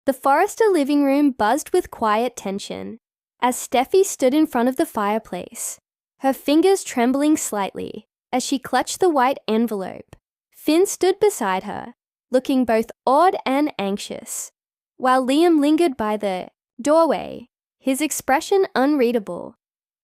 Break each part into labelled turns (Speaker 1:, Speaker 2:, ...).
Speaker 1: The Forrester living room buzzed with quiet tension as Steffi stood in front of the fireplace, her fingers trembling slightly as she clutched the white envelope. Finn stood beside her, looking both awed and anxious, while Liam lingered by the doorway, his expression unreadable.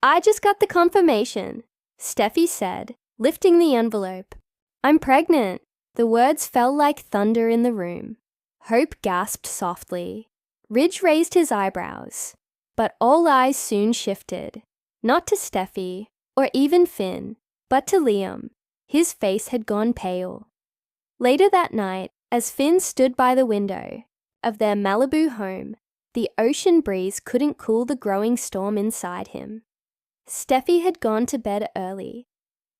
Speaker 1: "I just got the confirmation," Steffi said, lifting the envelope. "I'm pregnant." The words fell like thunder in the room. Hope gasped softly. Ridge raised his eyebrows, but all eyes soon shifted, not to Steffi or even Finn, but to Liam. His face had gone pale. Later that night, as Finn stood by the window of their Malibu home, the ocean breeze couldn't cool the growing storm inside him. Steffi had gone to bed early,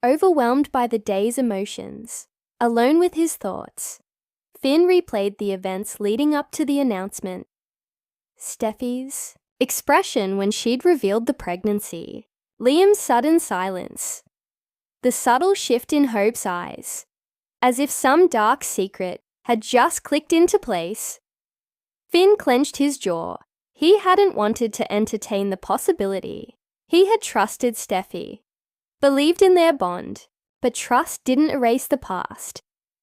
Speaker 1: overwhelmed by the day's emotions. Alone with his thoughts, Finn replayed the events leading up to the announcement. Steffi's expression when she'd revealed the pregnancy, Liam's sudden silence, the subtle shift in Hope's eyes, as if some dark secret had just clicked into place. Finn clenched his jaw. He hadn't wanted to entertain the possibility. He had trusted Steffi, believed in their bond, but trust didn't erase the past,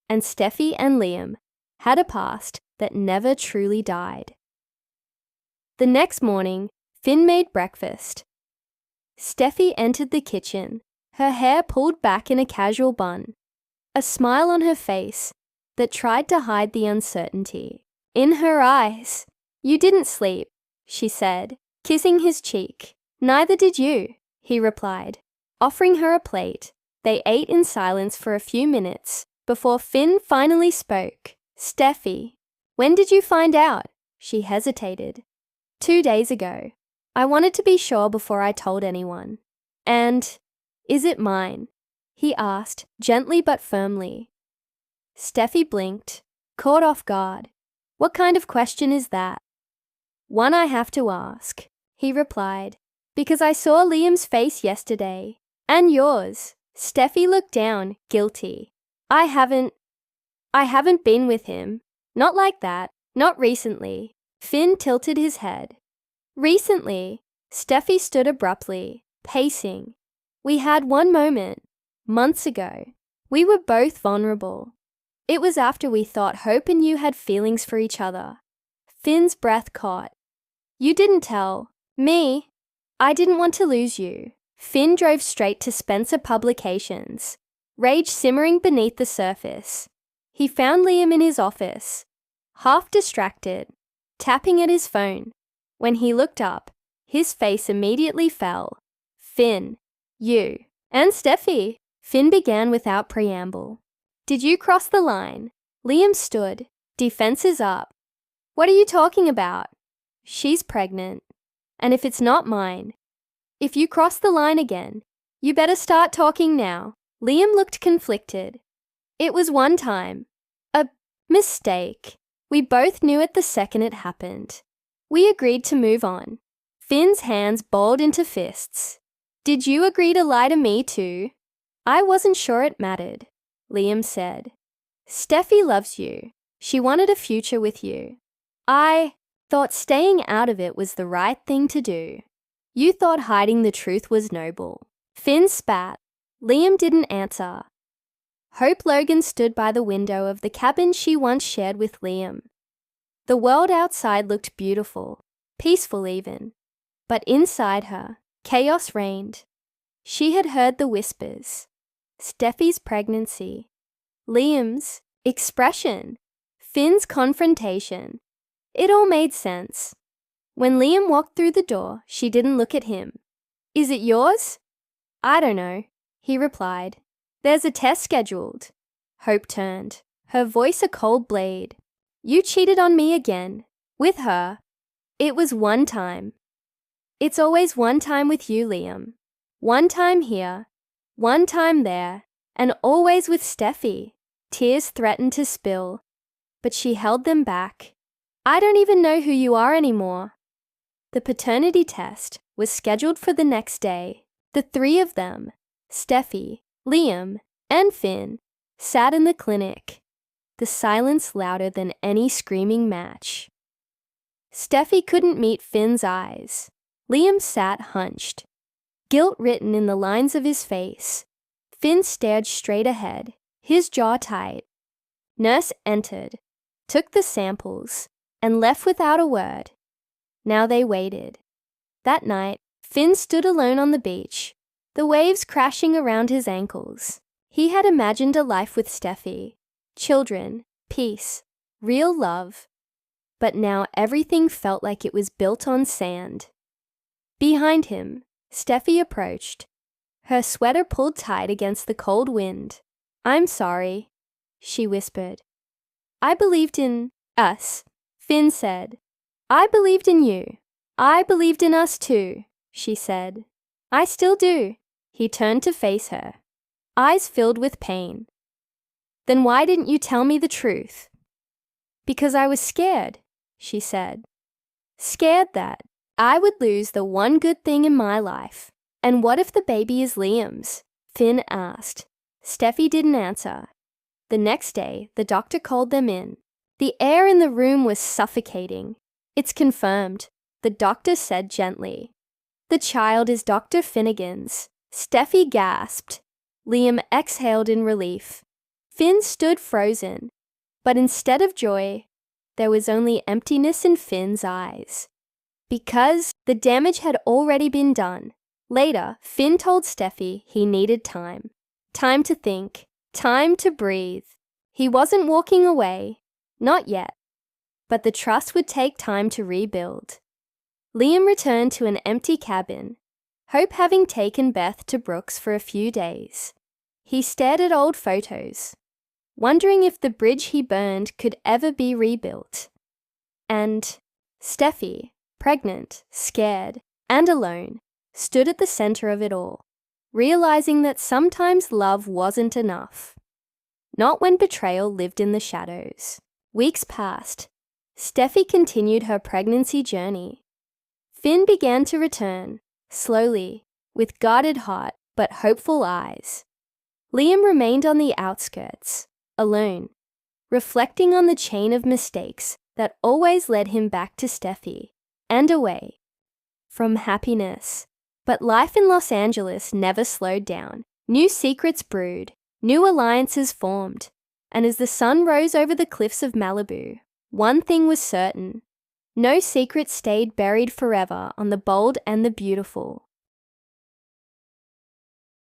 Speaker 1: and Steffi and Liam had a past that never truly died. The next morning, Finn made breakfast. Steffi entered the kitchen, her hair pulled back in a casual bun, a smile on her face that tried to hide the uncertainty in her eyes. "You didn't sleep," she said, kissing his cheek. "Neither did you," he replied, offering her a plate. They ate in silence for a few minutes before Finn finally spoke. "Steffi, when did you find out?" She hesitated. 2 days ago. I wanted to be sure before I told anyone." "And is it mine?" he asked, gently but firmly. Steffi blinked, caught off guard. "What kind of question is that?" "One I have to ask," he replied, "because I saw Liam's face yesterday, and yours." Steffi looked down, guilty. I haven't been with him. Not like that. Not recently." Finn tilted his head. "Recently?" Steffi stood abruptly, pacing. "We had one moment, months ago. We were both vulnerable. It was after we thought Hope and you had feelings for each other." Finn's breath caught. "You didn't tell me. I didn't want to lose you." Finn drove straight to Spencer Publications, rage simmering beneath the surface. He found Liam in his office, half distracted, tapping at his phone. When he looked up, his face immediately fell. "Finn, you and Steffi," Finn began without preamble. "Did you cross the line?" Liam stood, defenses up. "What are you talking about?" "She's pregnant. And if it's not mine, if you cross the line again, you better start talking now." Liam looked conflicted. "It was one time. A mistake. We both knew it the second it happened. We agreed to move on." Finn's hands balled into fists. "Did you agree to lie to me too?" "I wasn't sure it mattered," Liam said. "Steffi loves you. She wanted a future with you. I thought staying out of it was the right thing to do. You thought hiding the truth was noble." Finn spat. Liam didn't answer. Hope Logan stood by the window of the cabin she once shared with Liam. The world outside looked beautiful, peaceful even, but inside her, chaos reigned. She had heard the whispers. Steffi's pregnancy, Liam's expression, Finn's confrontation. It all made sense. When Liam walked through the door, she didn't look at him. "Is it yours?" "I don't know," he replied. "There's a test scheduled." Hope turned, her voice a cold blade. "You cheated on me again. With her. It was one time." "It's always one time with you, Liam. One time here, one time there, and always with Steffi." Tears threatened to spill, but she held them back. "I don't even know who you are anymore." The paternity test was scheduled for the next day. The three of them, Steffi, Liam, and Finn, sat in the clinic, the silence louder than any screaming match. Steffy couldn't meet Finn's eyes. Liam sat hunched, guilt written in the lines of his face. Finn stared straight ahead, his jaw tight. Nurse entered, took the samples, and left without a word. Now they waited. That night, Finn stood alone on the beach, the waves crashing around his ankles. He had imagined a life with Steffy, children, peace, real love. But now everything felt like it was built on sand. Behind him, Steffy approached, her sweater pulled tight against the cold wind. "I'm sorry," she whispered. "I believed in us," Finn said. "I believed in you. I believed in us too," she said. "I still do." He turned to face her, eyes filled with pain. "Then why didn't you tell me the truth?" "Because I was scared," she said. "Scared that I would lose the one good thing in my life." "And what if the baby is Liam's?" Finn asked. Steffy didn't answer. The next day, the doctor called them in. The air in the room was suffocating. "It's confirmed," the doctor said gently. "The child is Dr. Finnegan's." Steffy gasped. Liam exhaled in relief. Finn stood frozen. But instead of joy, there was only emptiness in Finn's eyes. Because the damage had already been done. Later, Finn told Steffy he needed time. Time to think. Time to breathe. He wasn't walking away. Not yet. But the trust would take time to rebuild. Liam returned to an empty cabin, Hope having taken Beth to Brooks for a few days. He stared at old photos, wondering if the bridge he burned could ever be rebuilt. And Steffy, pregnant, scared, and alone, stood at the center of it all, realizing that sometimes love wasn't enough. Not when betrayal lived in the shadows. Weeks passed. Steffy continued her pregnancy journey. Finn began to return, slowly, with guarded heart but hopeful eyes. Liam remained on the outskirts, alone, reflecting on the chain of mistakes that always led him back to Steffy, and away from happiness. But life in Los Angeles never slowed down. New secrets brewed, new alliances formed, and as the sun rose over the cliffs of Malibu, one thing was certain: no secret stayed buried forever on the bold and the beautiful.